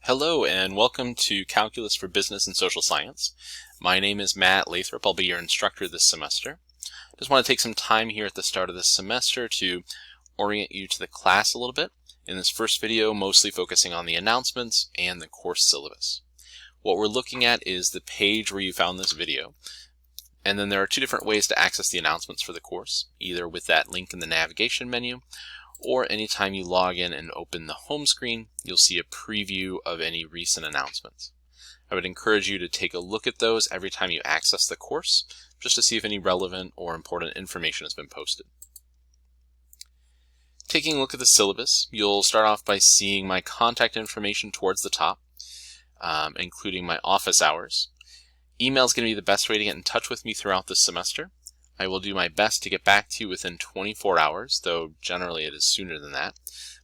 Hello and welcome to Calculus for Business and Social Science. My name is Matt Lathrop. I'll be your instructor this semester. I just want to take some time here at the start of this semester to orient you to the class a little bit. In this first video, mostly focusing on the announcements and the course syllabus. What we're looking at is the page where you found this video. And then there are two different ways to access the announcements for the course, either with that link in the navigation menu, or anytime you log in and open the home screen, you'll see a preview of any recent announcements. I would encourage you to take a look at those every time you access the course, just to see if any relevant or important information has been posted. Taking a look at the syllabus, you'll start off by seeing my contact information towards the top, including my office hours. Email is going to be the best way to get in touch with me throughout this semester. I will do my best to get back to you within 24 hours, though generally it is sooner than that.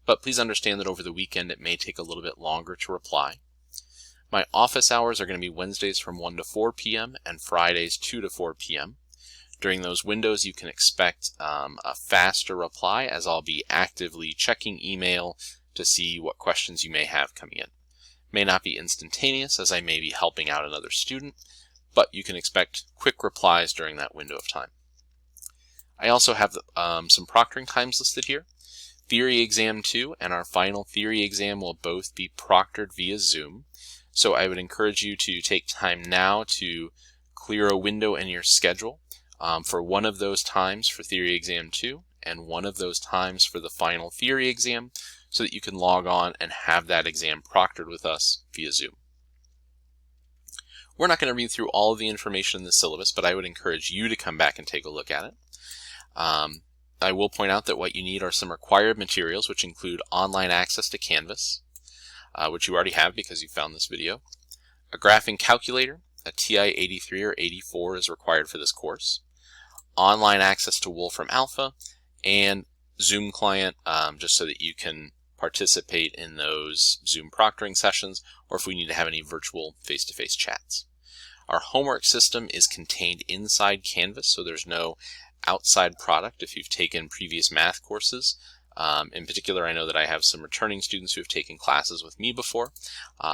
But please understand that over the weekend it may take a little bit longer to reply. My office hours are going to be Wednesdays from 1 to 4 p.m. and Fridays 2 to 4 p.m. During those windows you can expect a faster reply, as I'll be actively checking email to see what questions you may have coming in. It may not be instantaneous, as I may be helping out another student, but you can expect quick replies during that window of time. I also have some proctoring times listed here. Theory Exam 2 and our final theory exam will both be proctored via Zoom. So I would encourage you to take time now to clear a window in your schedule for one of those times for Theory Exam 2 and one of those times for the final theory exam, so that you can log on and have that exam proctored with us via Zoom. We're not going to read through all of the information in the syllabus, but I would encourage you to come back and take a look at it. I will point out that what you need are some required materials, which include online access to Canvas, which you already have because you found this video. A graphing calculator, a TI-83 or 84 is required for this course. Online access to Wolfram Alpha, and Zoom client, just so that you can participate in those Zoom proctoring sessions, or if we need to have any virtual face-to-face chats. Our homework system is contained inside Canvas, so there's no outside product if you've taken previous math courses. In particular, I know that I have some returning students who have taken classes with me before,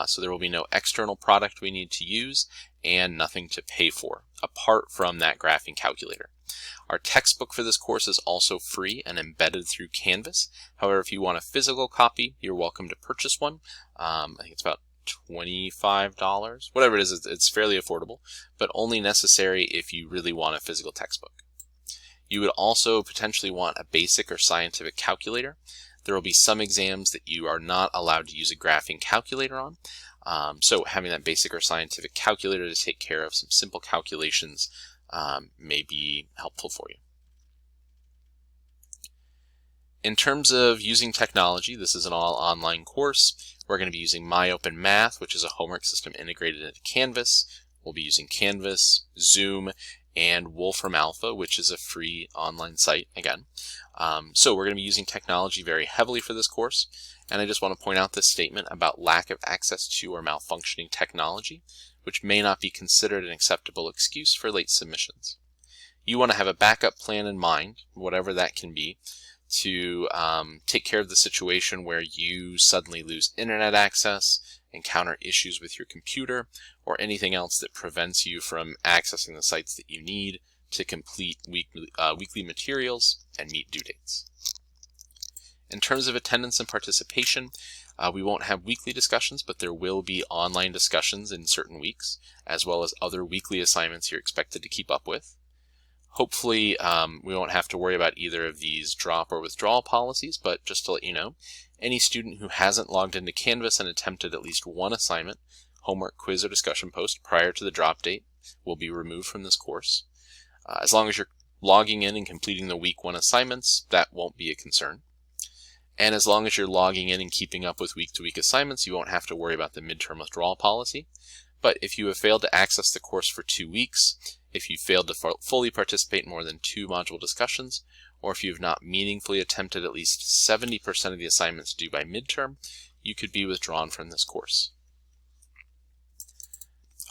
so there will be no external product we need to use and nothing to pay for, apart from that graphing calculator. Our textbook for this course is also free and embedded through Canvas. However, if you want a physical copy, you're welcome to purchase one. I think it's about $25, whatever it is, it's fairly affordable, but only necessary if you really want a physical textbook. You would also potentially want a basic or scientific calculator. There will be some exams that you are not allowed to use a graphing calculator on, so having that basic or scientific calculator to take care of some simple calculations may be helpful for you. In terms of using technology, this is an all online course. We're going to be using MyOpenMath, which is a homework system integrated into Canvas. We'll be using Canvas, Zoom, and Wolfram Alpha, which is a free online site again. So we're going to be using technology very heavily for this course, and I just want to point out this statement about lack of access to or malfunctioning technology, which may not be considered an acceptable excuse for late submissions. You want to have a backup plan in mind, whatever that can be, to take care of the situation where you suddenly lose internet access, encounter issues with your computer, or anything else that prevents you from accessing the sites that you need to complete weekly materials and meet due dates. In terms of attendance and participation, we won't have weekly discussions, but there will be online discussions in certain weeks, as well as other weekly assignments you're expected to keep up with. Hopefully, we won't have to worry about either of these drop or withdrawal policies, but just to let you know, any student who hasn't logged into Canvas and attempted at least one assignment, homework, quiz, or discussion post prior to the drop date will be removed from this course. As long as you're logging in and completing the week 1 assignments, that won't be a concern. And as long as you're logging in and keeping up with week-to-week assignments, you won't have to worry about the midterm withdrawal policy. But if you have failed to access the course for 2 weeks, if you failed to fully participate in more than 2 module discussions, or if you have not meaningfully attempted at least 70% of the assignments due by midterm, you could be withdrawn from this course.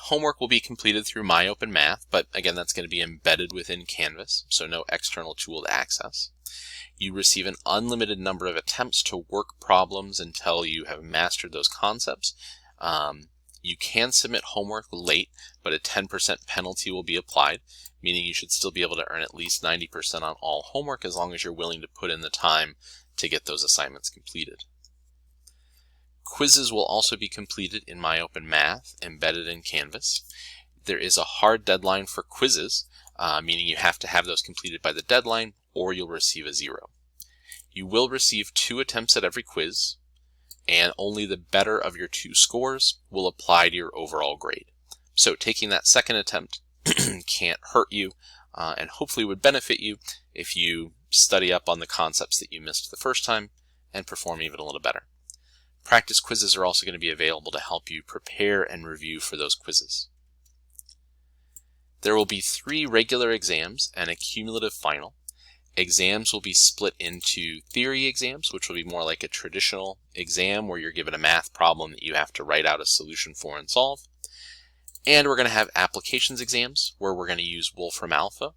Homework will be completed through MyOpenMath, but again, that's going to be embedded within Canvas, so no external tool to access. You receive an unlimited number of attempts to work problems until you have mastered those concepts, You can submit homework late, but a 10% penalty will be applied, meaning you should still be able to earn at least 90% on all homework as long as you're willing to put in the time to get those assignments completed. Quizzes will also be completed in MyOpenMath embedded in Canvas. There is a hard deadline for quizzes, meaning you have to have those completed by the deadline or you'll receive a 0. You will receive 2 attempts at every quiz, and only the better of your 2 scores will apply to your overall grade. So taking that second attempt can't hurt you and hopefully would benefit you if you study up on the concepts that you missed the first time and perform even a little better. Practice quizzes are also going to be available to help you prepare and review for those quizzes. There will be 3 regular exams and a cumulative final. Exams will be split into theory exams, which will be more like a traditional exam where you're given a math problem that you have to write out a solution for and solve. And we're going to have applications exams where we're going to use Wolfram Alpha,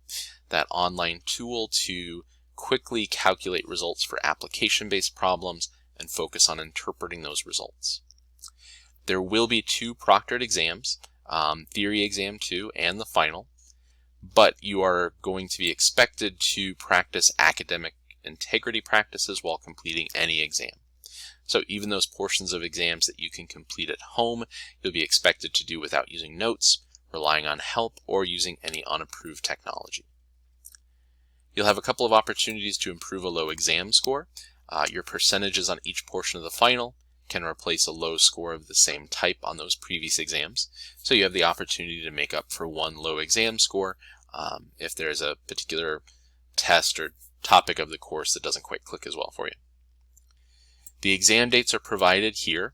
that online tool, to quickly calculate results for application-based problems and focus on interpreting those results. There will be 2 proctored exams, theory exam 2 and the final. But you are going to be expected to practice academic integrity practices while completing any exam. So even those portions of exams that you can complete at home, you'll be expected to do without using notes, relying on help, or using any unapproved technology. You'll have a couple of opportunities to improve a low exam score. Your percentages on each portion of the final can replace a low score of the same type on those previous exams. So you have the opportunity to make up for one low exam score if there's a particular test or topic of the course that doesn't quite click as well for you. The exam dates are provided here.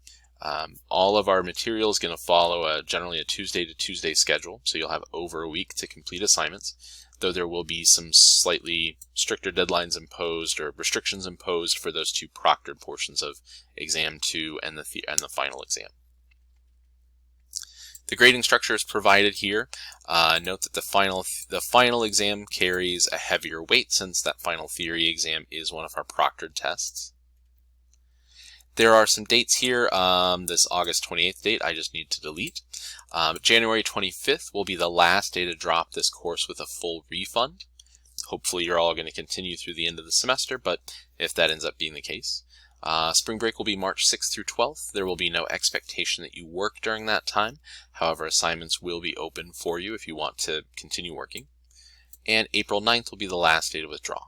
All of our material is going to follow generally a Tuesday to Tuesday schedule, so you'll have over a week to complete assignments, though there will be some slightly stricter deadlines imposed or restrictions imposed for those 2 proctored portions of exam 2 and the final exam. The grading structure is provided here. Note that the final exam carries a heavier weight since that final theory exam is one of our proctored tests. There are some dates here. This August 28th date I just need to delete. January 25th will be the last day to drop this course with a full refund. Hopefully you're all going to continue through the end of the semester, but if that ends up being the case. Spring break will be March 6th through 12th. There will be no expectation that you work during that time. However, assignments will be open for you if you want to continue working. And April 9th will be the last day to withdraw.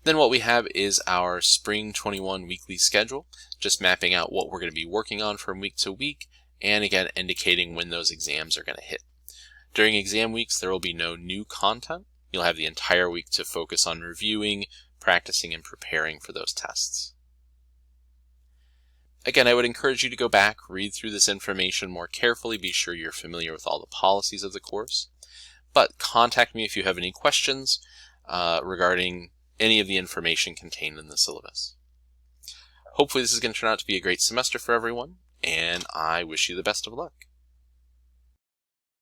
Then what we have is our Spring 21 weekly schedule, just mapping out what we're going to be working on from week to week, and again indicating when those exams are going to hit. During exam weeks, there will be no new content. You'll have the entire week to focus on reviewing, practicing, and preparing for those tests. Again, I would encourage you to go back, read through this information more carefully, be sure you're familiar with all the policies of the course. But contact me if you have any questions regarding any of the information contained in the syllabus. Hopefully this is going to turn out to be a great semester for everyone, and I wish you the best of luck.